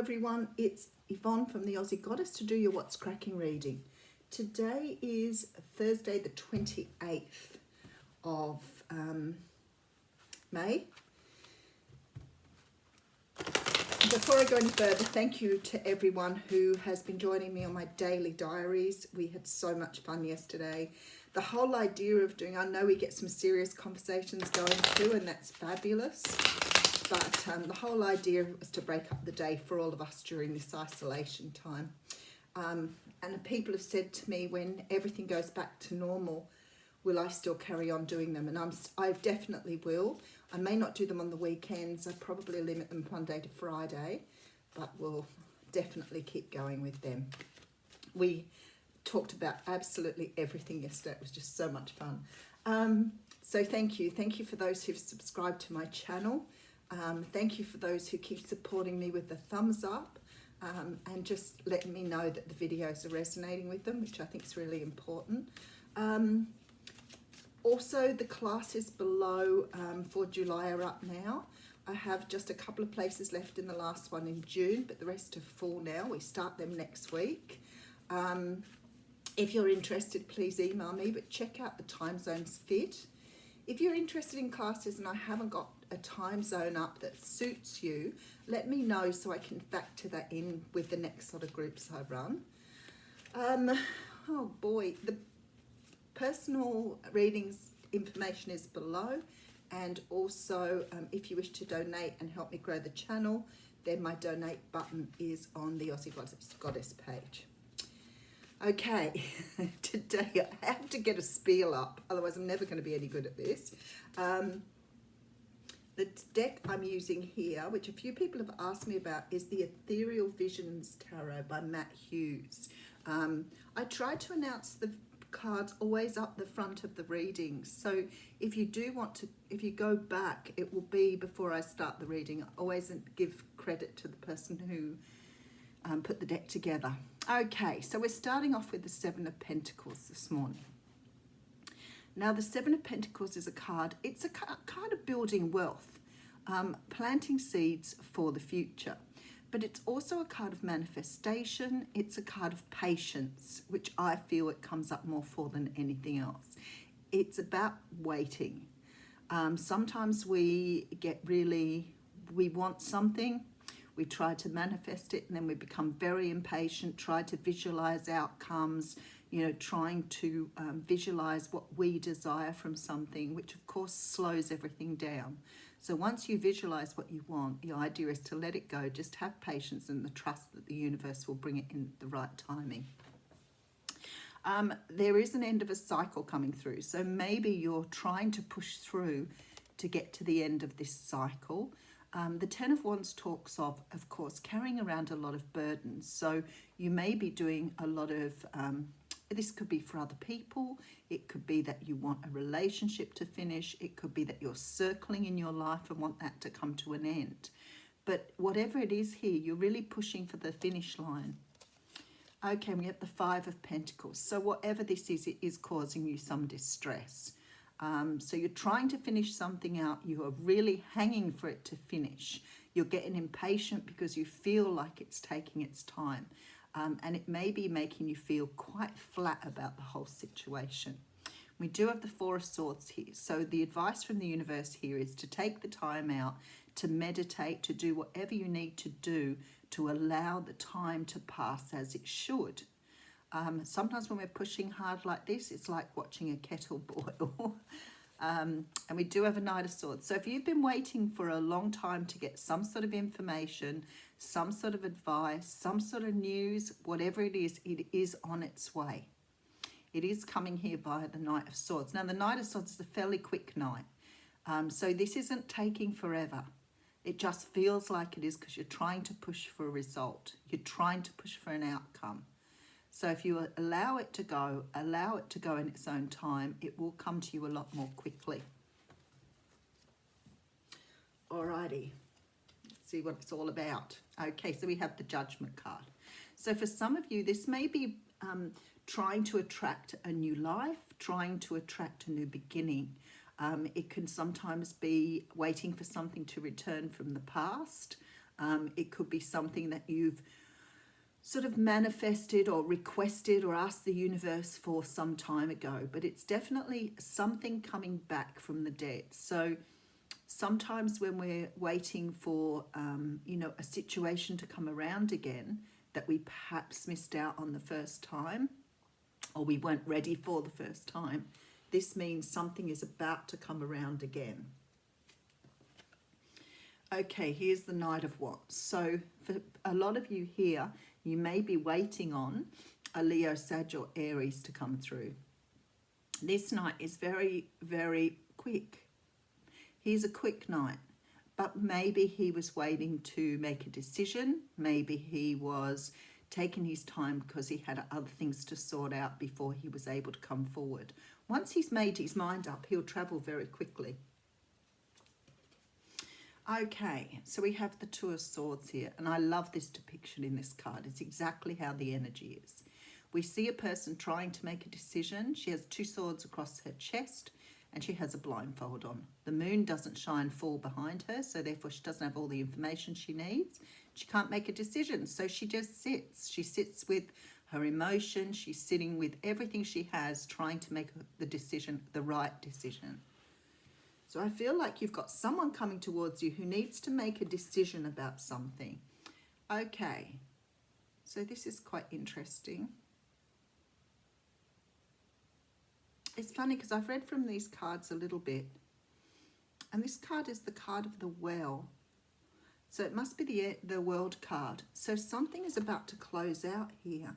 everyone, it's Yvonne from the Aussie Goddess to do your What's Cracking reading. Today is Thursday the 28th of May. Before I go any further, thank you to everyone who has been joining me on my daily diaries. We had so much fun yesterday. The whole idea of doing, I know we get some serious conversations going too, and that's fabulous. But the whole idea was to break up the day for all of us during this isolation time. And people have said to me, when everything goes back to normal, will I still carry on doing them? And I definitely will. I may not do them on the weekends. I probably limit them Monday to Friday, but we'll definitely keep going with them. We talked about absolutely everything yesterday. It was just so much fun. So thank you. Thank you for those who've subscribed to my channel. Thank you for those who keep supporting me with the thumbs up and just letting me know that the videos are resonating with them, which I think is really important. Also, the classes below for July are up now. I have just a couple of places left in the last one in June, but the rest are full now. We start them next week. If you're interested, please email me, but check out the Time Zones Fit. If you're interested in classes and I haven't got a time zone up that suits you, let me know so I can factor that in with the next lot of groups I run. Oh boy, the personal readings information is below, and also if you wish to donate and help me grow the channel, then my donate button is on the Aussie Goddess page. Okay, today I have to get a spiel up, otherwise I'm never going to be any good at this. The deck I'm using here, which a few people have asked me about, is the Ethereal Visions Tarot by Matt Hughes. I try to announce the cards always up the front of the readings, so if you do want to, if you go back, it will be before I start the reading. I always give credit to the person who put the deck together. Okay, so we're starting off with the Seven of Pentacles this morning. Now, the Seven of Pentacles is a card, it's a card of building wealth, planting seeds for the future. But it's also a card of manifestation, it's a card of patience, which I feel it comes up more for than anything else. It's about waiting. Sometimes we get really, we want something, we try to manifest it, and then we become very impatient, try to visualize outcomes, you know, trying to visualize what we desire from something, which of course slows everything down. So once you visualize what you want, the idea is to let it go, just have patience and the trust that the universe will bring it in the right timing. There is an end of a cycle coming through, so maybe you're trying to push through to get to the end of this cycle. The Ten of Wands talks of course, carrying around a lot of burdens. So you may be doing a lot of, this could be for other people. It could be that you want a relationship to finish. It could be that you're circling in your life and want that to come to an end. But whatever it is here, you're really pushing for the finish line. Okay, we have the Five of Pentacles. So whatever this is, it is causing you some distress. So you're trying to finish something out. You are really hanging for it to finish. You're getting impatient because you feel like it's taking its time. And it may be making you feel quite flat about the whole situation. We do have the Four of Swords here. So the advice from the universe here is to take the time out, to meditate, to do whatever you need to do to allow the time to pass as it should. Sometimes when we're pushing hard like this, it's like watching a kettle boil. And we do have a Knight of Swords. So if you've been waiting for a long time to get some sort of information, some sort of advice, some sort of news, whatever it is on its way. It is coming here via the Knight of Swords. Now, the Knight of Swords is a fairly quick knight. So this isn't taking forever. It just feels like it is because you're trying to push for a result. You're trying to push for an outcome. So if you allow it to go in its own time, it will come to you a lot more quickly. Alrighty, let's see what it's all about. Okay, so we have the Judgment card. So for some of you, this may be trying to attract a new life, trying to attract a new beginning. It can sometimes be waiting for something to return from the past. It could be something that you've sort of manifested or requested or asked the universe for some time ago, but it's definitely something coming back from the dead. So sometimes when we're waiting for, a situation to come around again that we perhaps missed out on the first time, or we weren't ready for the first time, this means something is about to come around again. Okay, here's the Knight of Wands. So for a lot of you here, you may be waiting on a Leo, Sag or Aries to come through. This Knight is very, very quick. He's a quick Knight, but maybe he was waiting to make a decision. Maybe he was taking his time because he had other things to sort out before he was able to come forward. Once he's made his mind up, he'll travel very quickly. Okay, so we have the Two of Swords here, and I love this depiction in this card. It's exactly how the energy is. We see a person trying to make a decision. She has two swords across her chest, and she has a blindfold on. The moon doesn't shine full behind her, so therefore she doesn't have all the information she needs. She can't make a decision, so she just sits. She sits with her emotion. She's sitting with everything she has, trying to make the decision, the right decision. So I feel like you've got someone coming towards you who needs to make a decision about something. Okay, so this is quite interesting. It's funny because I've read from these cards a little bit, and this card is the card of the well. So it must be the World card. So something is about to close out here.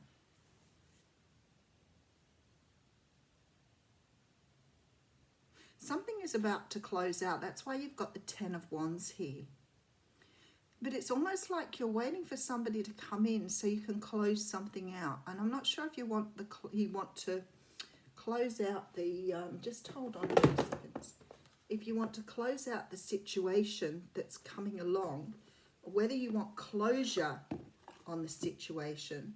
Something is about to close out. That's why you've got the Ten of Wands here. But it's almost like you're waiting for somebody to come in so you can close something out. And I'm not sure if you want to close out the, just hold on 2 seconds. If you want to close out the situation that's coming along, whether you want closure on the situation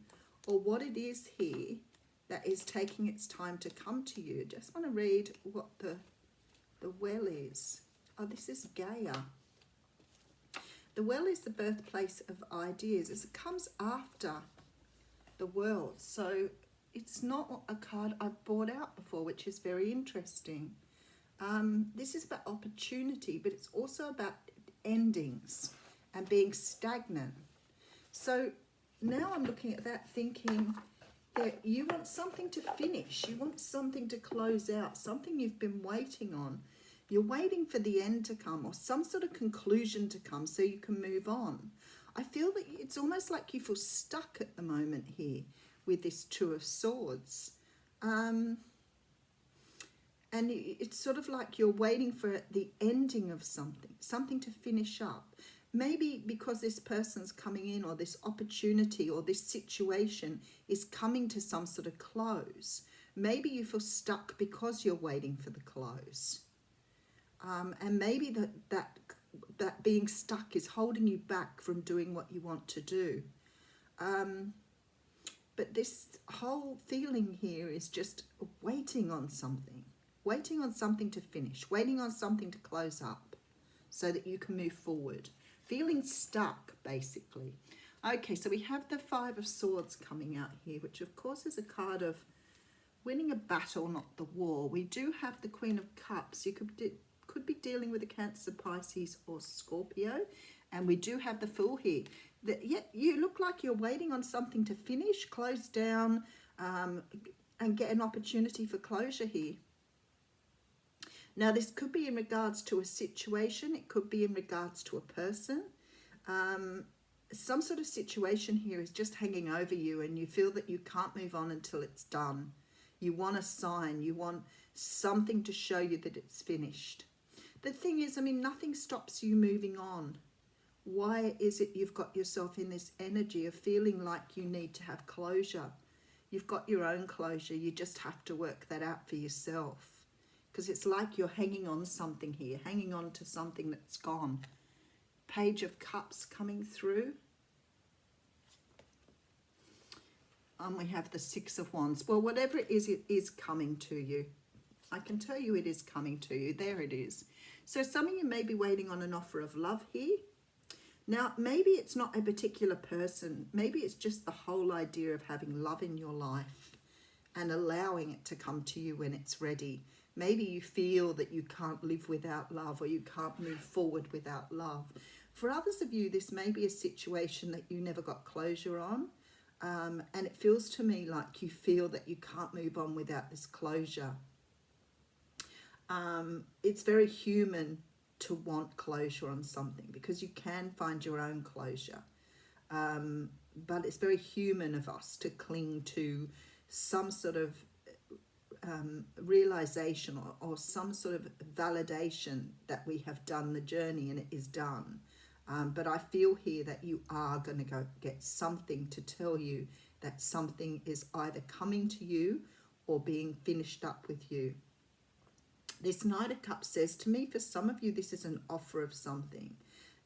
or what it is here that is taking its time to come to you. Just want to read what the well is. Oh, this is Gaia. The well is the birthplace of ideas. It comes after the world. So it's not a card I've brought out before, which is very interesting. This is about opportunity, but it's also about endings and being stagnant. So now I'm looking at that thinking that you want something to finish. You want something to close out, something you've been waiting on. You're waiting for the end to come or some sort of conclusion to come so you can move on. I feel that it's almost like you feel stuck at the moment here with this Two of Swords. And it's sort of like you're waiting for the ending of something to finish up. Maybe because this person's coming in or this opportunity or this situation is coming to some sort of close. Maybe you feel stuck because you're waiting for the close. And maybe that being stuck is holding you back from doing what you want to do. But this whole feeling here is just waiting on something to finish, waiting on something to close up so that you can move forward. Feeling stuck, basically. Okay, so we have the Five of Swords coming out here, which of course is a card of winning a battle, not the war. We do have the Queen of Cups. You could be dealing with a Cancer, Pisces or Scorpio. And we do have the Fool here. Yet you look like you're waiting on something to finish, close down, and get an opportunity for closure here. Now, this could be in regards to a situation. It could be in regards to a person. Some sort of situation here is just hanging over you and you feel that you can't move on until it's done. You want a sign. You want something to show you that it's finished. The thing is, I mean, nothing stops you moving on. Why is it you've got yourself in this energy of feeling like you need to have closure? You've got your own closure. You just have to work that out for yourself. Because it's like you're hanging on something here, hanging on to something that's gone. Page of Cups coming through. And we have the Six of Wands. Well, whatever it is coming to you. I can tell you it is coming to you. There it is. So some of you may be waiting on an offer of love here. Now, maybe it's not a particular person. Maybe it's just the whole idea of having love in your life and allowing it to come to you when it's ready. Maybe you feel that you can't live without love, or you can't move forward without love. For others of you, this may be a situation that you never got closure on. And it feels to me like you feel that you can't move on without this closure. It's very human to want closure on something, because you can find your own closure. But it's very human of us to cling to some sort of realization or some sort of validation that we have done the journey and it is done. But I feel here that you are going to go get something to tell you that something is either coming to you or being finished up with you. This Knight of Cups says to me, for some of you, this is an offer of something.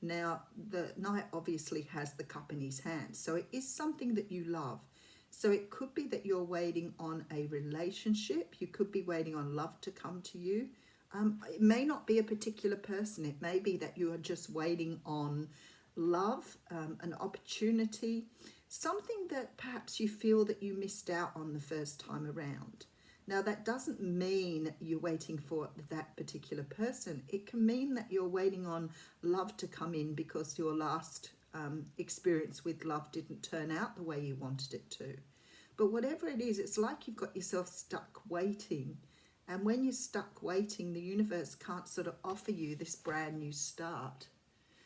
Now, the Knight obviously has the cup in his hand, so it is something that you love. So it could be that you're waiting on a relationship. You could be waiting on love to come to you. It may not be a particular person. It may be that you are just waiting on love, an opportunity, something that perhaps you feel that you missed out on the first time around. Now, that doesn't mean you're waiting for that particular person. It can mean that you're waiting on love to come in because your last experience with love didn't turn out the way you wanted it to. But whatever it is, it's like you've got yourself stuck waiting. And when you're stuck waiting, the universe can't sort of offer you this brand new start.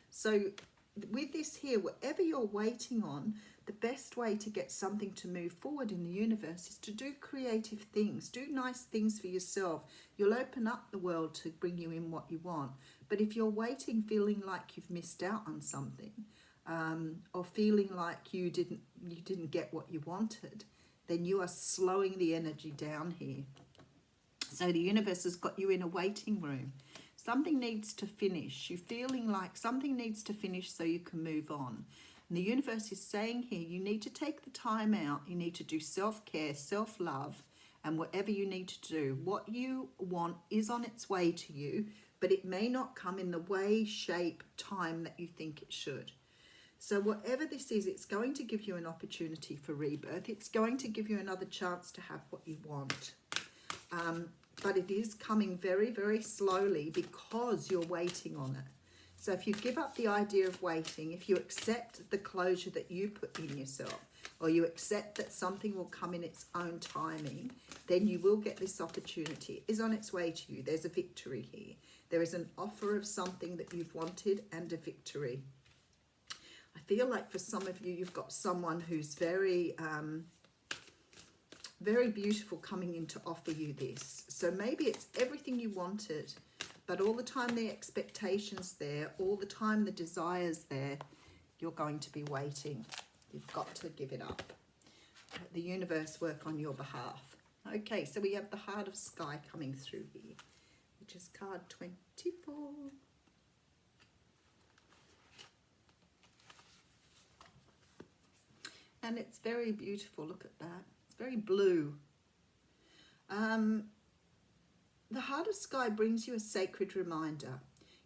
So with this here, whatever you're waiting on, the best way to get something to move forward in the universe is to do creative things, do nice things for yourself. You'll open up the world to bring you in what you want. But if you're waiting, feeling like you've missed out on something, or feeling like you didn't get what you wanted, then you are slowing the energy down here. So the universe has got you in a waiting room. Something needs to finish. You're feeling like something needs to finish so you can move on. And the universe is saying here, you need to take the time out. You need to do self-care, self-love, and whatever you need to do. What you want is on its way to you, but it may not come in the way, shape, time that you think it should. So whatever this is, it's going to give you an opportunity for rebirth. It's going to give you another chance to have what you want. But it is coming very, very slowly because you're waiting on it. So if you give up the idea of waiting, if you accept the closure that you put in yourself, or you accept that something will come in its own timing, then you will get this opportunity. It is on its way to you. There's a victory here. There is an offer of something that you've wanted and a victory. I feel like for some of you, you've got someone who's very beautiful coming in to offer you this. So maybe it's everything you wanted, but all the time the expectations there, all the time the desires there, you're going to be waiting. You've got to give it up. Let the universe work on your behalf. Okay, so we have the Heart of Sky coming through here, which is card 24. And it's very beautiful. Look at that. It's very blue. The Heart of Sky brings you a sacred reminder.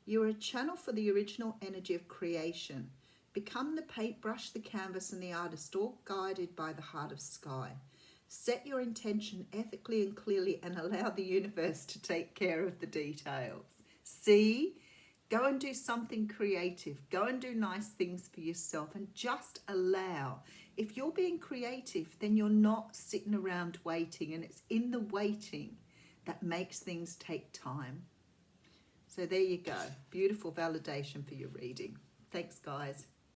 You are a channel for the original energy of creation. Become the paintbrush, the canvas, and the artist, all guided by the Heart of Sky. Set your intention ethically and clearly and allow the universe to take care of the details. See? Go and do something creative. Go and do nice things for yourself and just allow. If you're being creative, then you're not sitting around waiting, and it's in the waiting that makes things take time. So there you go. Beautiful validation for your reading. Thanks, guys.